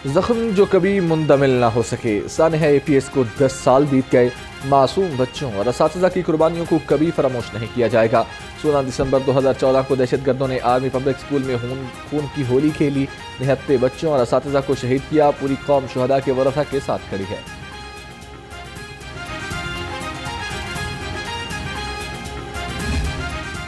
जख्म जो कभी मुंदमिल ना हो सके। सानहा APS को 10 साल बीत गए। मासूम बच्चों और असातिज़ा की कुर्बानियों को कभी फरामोश नहीं किया जाएगा। 16 दिसंबर 2014 को दहशतगर्दों ने आर्मी पब्लिक स्कूल में खून की होली खेली। निहत्ते बच्चों और असातिज़ा को शहीद किया। पूरी कौम शुहदा के वरसा के साथ खड़ी है।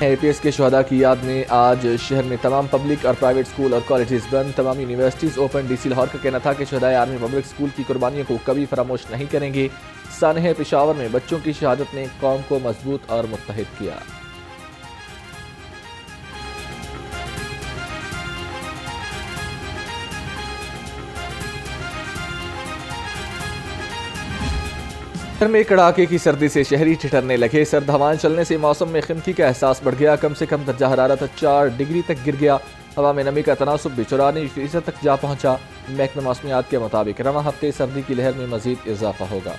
APS के शुहदा की याद में आज शहर में तमाम पब्लिक और प्राइवेट स्कूल और कॉलेजेस बंद, तमाम यूनिवर्सिटीज ओपन। DC लाहौर का कहना था कि शुहदाए आर्मी पब्लिक स्कूल की कुर्बानियों को कभी फरामोश नहीं करेंगे। सानहे पेशावर में बच्चों की शहादत ने कौम को मजबूत और मुत्तहिद किया। शहर में कड़ाके की सर्दी से शहरी ठिठरने लगे। सर्द हवाएं चलने से मौसम में खिमकी का एहसास बढ़ गया। कम से कम दर्जा हरारत 4 डिग्री तक गिर गया। हवा में नमी का तनासुब भी 94% तक जा पहुंचा। महकमा मौसमियात के मुताबिक रवां हफ्ते सर्दी की लहर में मजीद इजाफा होगा।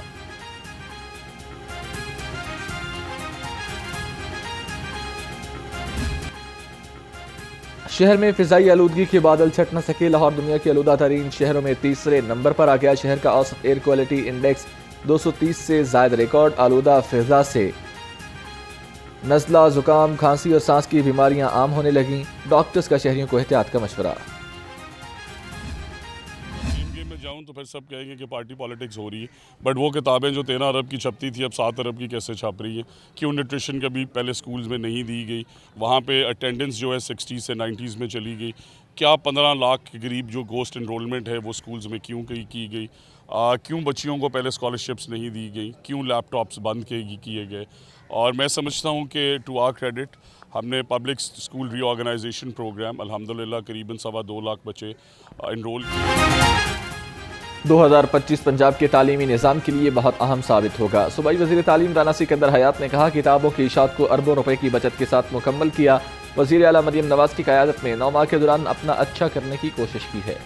शहर में फिजाई आलूदगी के बादल छट न सके। लाहौर दुनिया के आलूदा तरीन शहरों में तीसरे नंबर पर आ गया। शहर का औसत एयर क्वालिटी इंडेक्स 230 से जायद रिकॉर्ड। आलूदा फिजा से नज़ला, जुकाम, खांसी और सांस की बीमारियां आम होने लगीं। डॉक्टर्स का शहरियों को एहतियात का मशवरा। जाऊं तो फिर सब कहेंगे कि पार्टी पॉलिटिक्स हो रही है, बट वो किताबें जो 13 अरब की छपती थी अब 7 अरब की कैसे छप रही है? क्यों न्यूट्रिशन कभी पहले स्कूल्स में नहीं दी गई? वहाँ पे अटेंडेंस जो है 60 से 90s में चली गई। क्या 15 लाख के करीब जो गोस्ट इनरोलमेंट है वो स्कूल्स में क्यों की गई? क्यों बच्चियों को पहले स्कॉलरशिप्स नहीं दी गई? क्यों लैपटॉप्स बंद किए गए? और मैं समझता हूँ कि टू आवर क्रेडिट हमने पब्लिक स्कूल रीऑर्गेनाइजेशन प्रोग्राम अल्हम्दुलिल्लाह करीबन 2.25 लाख बच्चे इनरोल 2025 पंजाब के तालीमी निज़ाम के लिए बहुत अहम साबित होगा। सूबाई वज़ीर तालीम राना सिकंदर हयात ने कहा, किताबों की इशात को अरबों रुपए की बचत के साथ मुकम्मल किया। वज़ीर आला मरियम नवाज की क़यादत में 9 माह के दौरान अपना अच्छा करने की कोशिश की है।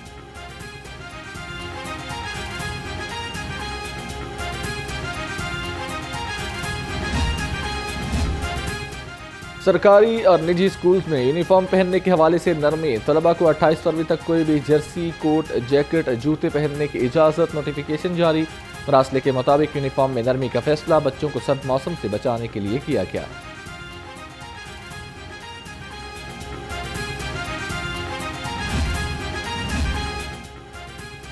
सरकारी और निजी स्कूल्स में यूनिफॉर्म पहनने के हवाले से नरमी। तलबा को 28 फरवरी तक कोई भी जर्सी, कोट, जैकेट, जूते पहनने की इजाज़त। नोटिफिकेशन जारी। मरासले के मुताबिक यूनिफॉर्म में नरमी का फैसला बच्चों को सर्द मौसम से बचाने के लिए किया गया।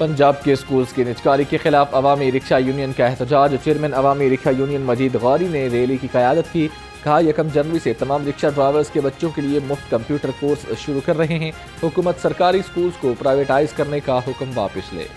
पंजाब के स्कूल्स की निजकारी के खिलाफ अवामी रिक्शा यूनियन का एहतजाज। चेयरमैन अवामी रिक्शा यूनियन मजीद गौरी ने रैली की क़यादत की। कहा, 1 जनवरी से तमाम रिक्शा ड्राइवर्स के बच्चों के लिए मुफ्त कंप्यूटर कोर्स शुरू कर रहे हैं। हुकूमत सरकारी स्कूल्स को प्राइवेटाइज करने का हुक्म वापस ले।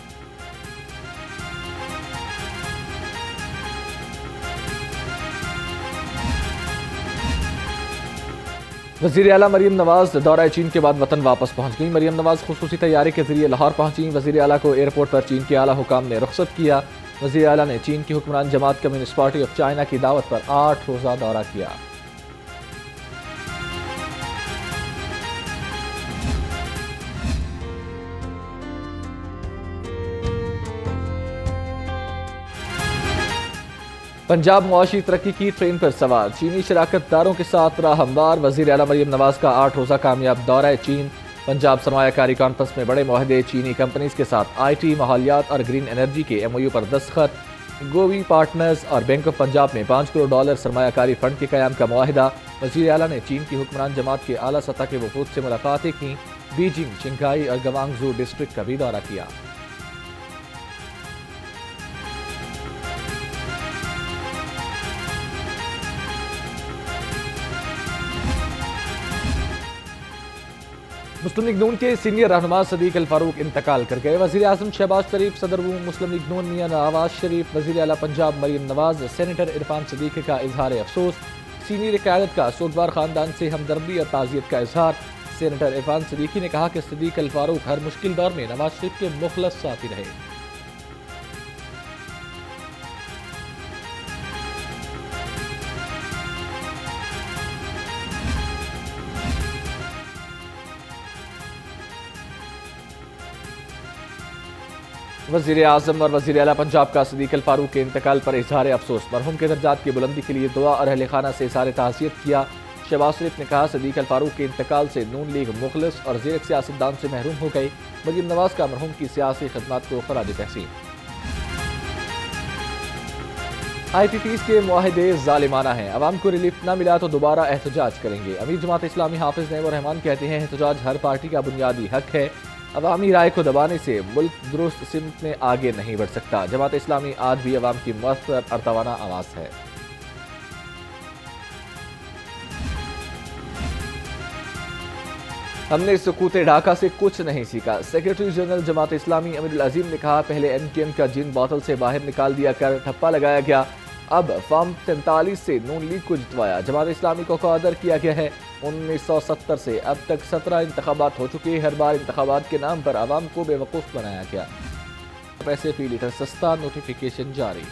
वज़ीर आला मरियम नवाज दौरा चीन के बाद वतन वापस पहुंच गई। मरियम नवाज खुसूसी तैयारी के जरिए लाहौर पहुंची। वज़ीर आला को एयरपोर्ट पर चीन के आला हुकाम ने रुखसत किया। वज़ीर आला ने चीन की हुक्मरान जमात कम्युनिस्ट पार्टी ऑफ चाइना की दावत पर 8 रोज़ा दौरा किया। पंजाब मुआशी तरक्की की ट्रेन पर सवार। चीनी शराकतदारों के साथ राह हमवार। वज़ीर आला मरियम नवाज का 8 रोज़ा कामयाब दौरा चीन। पंजाब सरमायाकारी कॉन्फ्रेंस में बड़े मुआहदे। चीनी कंपनीज के साथ IT, माहौलियात और ग्रीन एनर्जी के MOU पर दस्तखत। गोवी पार्टनर्स और बैंक ऑफ पंजाब में $5 करोड़ सरमायाकारी फंड के क़याम का मुआहिदा। वज़ीर आला ने चीन की हुक्मरान जमात के आला सतह के वफूद से मुलाकातें की। बीजिंग, शंघाई और गवांगजू डिस्ट्रिक्ट का भी दौरा किया। मुस्लिम लीग नून के सीनियर रहनुमा सदीक अल फारूक इंतकाल कर गए। वज़ीर आज़म शहबाज शरीफ, सदर मुस्लिम लीग नून मियां नवाज शरीफ, वज़ीर आला पंजाब मरियम नवाज, सेनेटर इरफान सदीक का इजहार अफसोस। सीनियर क़यादत का सोगवार ख़ानदान से हमदर्दी और ताज़ियत का इजहार। सेनेटर इरफान सदीकी ने कहा कि सदीक अल फारूक हर मुश्किल दौर में नवाज शरीफ के मुखलस साथी रहे। वज़ीर आज़म और वज़ीर आला पंजाब का सदीक अल फारूक के इंतकाल पर इजहार अफसोस। मरहूम के दर्जात की बुलंदी के लिए दुआ और अहल खाना से इज़हार ताज़ियत किया। शहबाज शरीफ ने कहा, सदीक अल फारूक के इंतकाल से नून लीग मुखलिस और ज़ीरक सियासतदान से महरूम हो गई। मरीम नवाज का मरहूम की सियासी खिदमत को खराज तहसीन। IPPs के मुआहदे जालिमाना हैं, अवाम को रिलीफ न मिला तो दोबारा एहतजाज करेंगे। अमीर जमात इस्लामी हाफिज नईम रहमान कहते हैं, एहतजाज हर पार्टी का बुनियादी हक है। अवामी राय को दबाने से मुल्क दुरुस्त सिमत में आगे नहीं बढ़ सकता। जमात इस्लामी आज भी अवाम की मौसर अरतवाना आवाज़ है। हमने सकूत ढाका से कुछ नहीं सीखा। सेक्रेटरी जनरल जमात इस्लामी अमीरुल अजीम ने कहा, पहले MKM का जिन बोतल से बाहर निकाल दिया कर ठप्पा लगाया गया, अब फॉर्म 43 से नून लीग को जितवाया। जमात इस्लामी को कदर किया गया है। 1970 से अब तक 17 इंतखाबात हो चुके। हर बार इंतखाबात के नाम पर आवाम को बेवकूफ़ बनाया गया। पैसे फी लीटर सस्ता, नोटिफिकेशन जारी।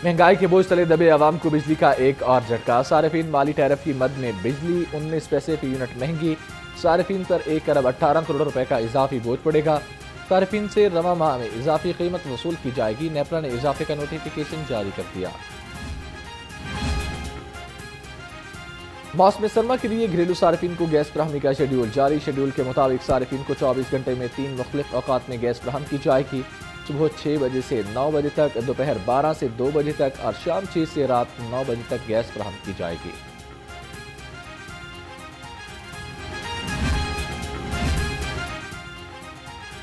महंगाई के बोझ तले दबे आवाम को बिजली का एक और झटका। सार्फिन माली टैरिफ की मद में बिजली 19 पैसे फी यूनिट महंगी। सार्फिन पर 1 अरब 18 करोड़ रुपए का इजाफी बोझ पड़ेगा। सार्फिन से रवा माह में इजाफी कीमत वसूल की जाएगी। नेपरा ने इजाफे का नोटिफिकेशन जारी कर दिया। मौसम सरमा के लिए घरेलू सार्फिन को गैस फराहमी का शेड्यूल जारी। शेड्यूल के मुताबिक सार्फिन को 24 घंटे में 3 मुख्तलिफ औकात में गैस फराहम की जाएगी। सुबह 6 बजे से 9 बजे तक, दोपहर 12 से 2 बजे तक और शाम 6 से रात 9 बजे तक गैस फराहम की जाएगी।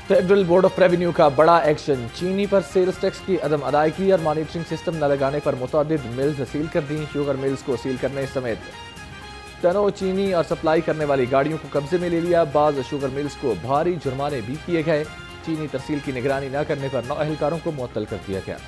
फेडरल बोर्ड ऑफ रेवेन्यू का बड़ा एक्शन। चीनी पर सेल्स टैक्स की अदम अदायगी और मॉनिटरिंग सिस्टम न लगाने पर मुतअद्दिद मिल्स सील कर दी। शुगर मिल्स को सील करने समेत टनों चीनी और सप्लाई करने वाली गाड़ियों को कब्जे में ले लिया। बाज़ शुगर मिल्स को भारी जुर्माने भी किए गए। चीनी तरसील की निगरानी न करने पर 9 अहलकारों को मुअत्तल कर दिया गया।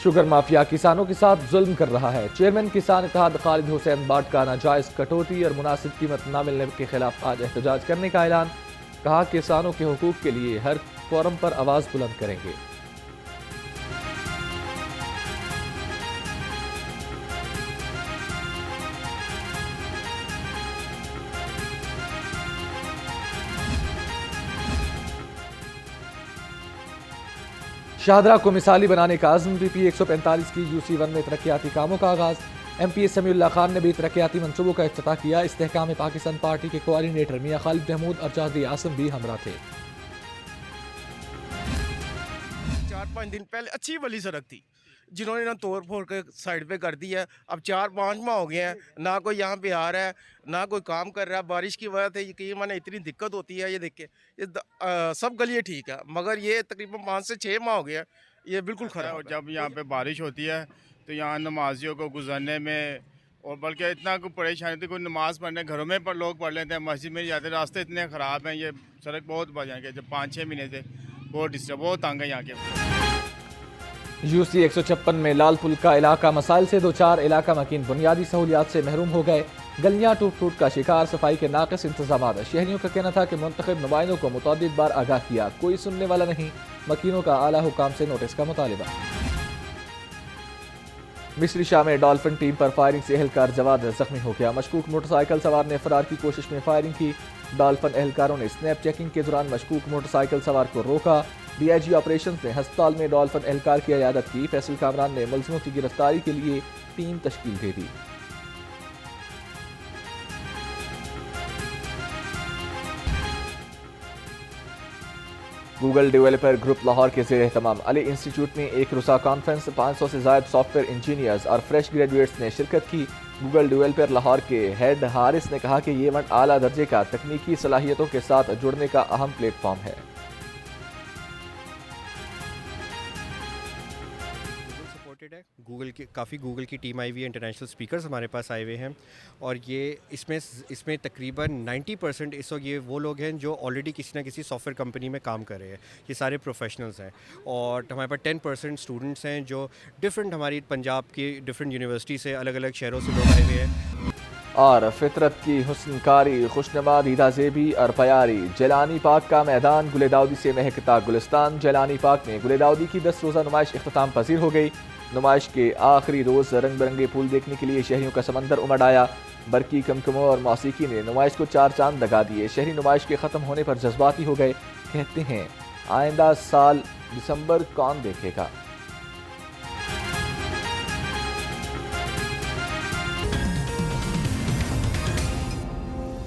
शुगर माफिया किसानों के साथ जुल्म कर रहा है। चेयरमैन किसान इत्तेहाद खालिद हुसैन बाट का नाजायज कटौती और मुनासिब कीमत न मिलने के खिलाफ आज एहतजाज करने का ऐलान। कहा, किसानों के हुकूक के लिए हर फोरम पर आवाज बुलंद करेंगे। शाहदरा को मिसाली बनाने का आज़म। PP 145 की UC1 में तरक्याती कामों का आगाज। MPA समीउल्लाह खान ने भी तरक्याती मंसूबों का इफ्तिताह किया। इस्तेहकाम पाकिस्तान पार्टी के कोऑर्डिनेटर मियां खालिद महमूद और जादी आसम भी हमरा थे। 4-5 दिन पहले अच्छी वाली सड़क थी, जिन्होंने ना तोड़ फोड़ के साइड पे कर दी है। अब 4-5 माह हो गए हैं, ना कोई यहाँ पे आ रहा है, ना कोई काम कर रहा है। बारिश की वजह से यकीन माने इतनी दिक्कत होती है। ये देखिए, सब गलियाँ ठीक है, मगर ये तकरीबन 5 से 6 माह हो गए हैं, ये बिल्कुल खराब है। जब यहाँ पे बारिश होती है तो यहाँ नमाजियों को गुजरने में और बल्कि इतना कोई परेशानी होती है। कोई नमाज़ पढ़ने घरों में पर लोग पढ़ लेते हैं, मस्जिद में जाते, रास्ते इतने ख़राब हैं। ये सड़क बहुत बजा के जब 5-6 महीने से बहुत डिस्टर्ब, बहुत तंग है यहाँ के। UC 156 में लाल पुल का इलाका मसाइल से 2-4 इलाका मकीन बुनियादी सहूलियात से महरूम हो गए। गलियां टूट का शिकार, सफाई के नाक़िस इंतजाम। शहरियों का कहना था कि मुंतखब नुमाइंदों को मुतअद्दिद बार आगाह किया, कोई सुनने वाला नहीं। मकीनों का आला हुकाम से नोटिस का मुतालिबा। मिस्री शाह में डॉल्फिन टीम पर फायरिंग से एहलकार जवाद जख्मी हो गया। मशकूक मोटरसाइकिल सवार ने फरार की कोशिश में फायरिंग की। डॉल्फिन एहलकारों ने स्नैप चेकिंग के दौरान मशकूक मोटरसाइकिल सवार को रोका। DIG ऑपरेशन ने अस्पताल में डॉल्फिन एहलकार की इयादत की। फैसल कामरान ने मुलजिमों की गिरफ्तारी के लिए टीम तश्कील दे दी। गूगल डेवलपर ग्रुप लाहौर के ज़ेर एहतमाम अली इंस्टीट्यूट में एक रोज़ा कॉन्फ्रेंस 500 से ज़ायद सॉफ्टवेयर इंजीनियर्स और फ्रेश ग्रेजुएट्स ने शिरकत की। गूगल डेवलपर लाहौर के हेड हारिस ने कहा कि ये इवेंट आला दर्जे का तकनीकी सलाहियतों के साथ जुड़ने का अहम प्लेटफॉर्म है। गूगल की टीम आई हुई है, इंटरनेशनल स्पीकर्स हमारे पास आए हुए हैं और ये इसमें तकरीबन 90% इस वक्त ये वो लोग हैं जो ऑलरेडी किसी ना किसी सॉफ्टवेयर कंपनी में काम कर रहे हैं। ये सारे प्रोफेशनल्स हैं और हमारे पास 10% स्टूडेंट्स हैं जो डिफरेंट हमारी पंजाब की डिफरेंट यूनिवर्सिटी से अलग अलग शहरों से लोग आए हुए हैं। और फितरत की हुस्नकारी खुशनुमा दीदा ज़ेबी और प्यारी जलानी पाक का मैदान। गुले दाऊदी से महकता गुलिस्तान। जलानी पाक में गुले दाऊदी की 10 रोज़ा नुमाइश इख्तिताम पजीर हो गई। नुमाइश के आखिरी रोज़ रंग बिरंगे फूल देखने के लिए शहरियों का समंदर उमड़ आया। बरकी, कमकमो और मौसीकी ने नुमाइश को 4 चांद लगा दिए। शहरी नुमाइश के ख़त्म होने पर जज्बाती हो गए। कहते हैं आइंदा साल दिसंबर कौन देखेगा।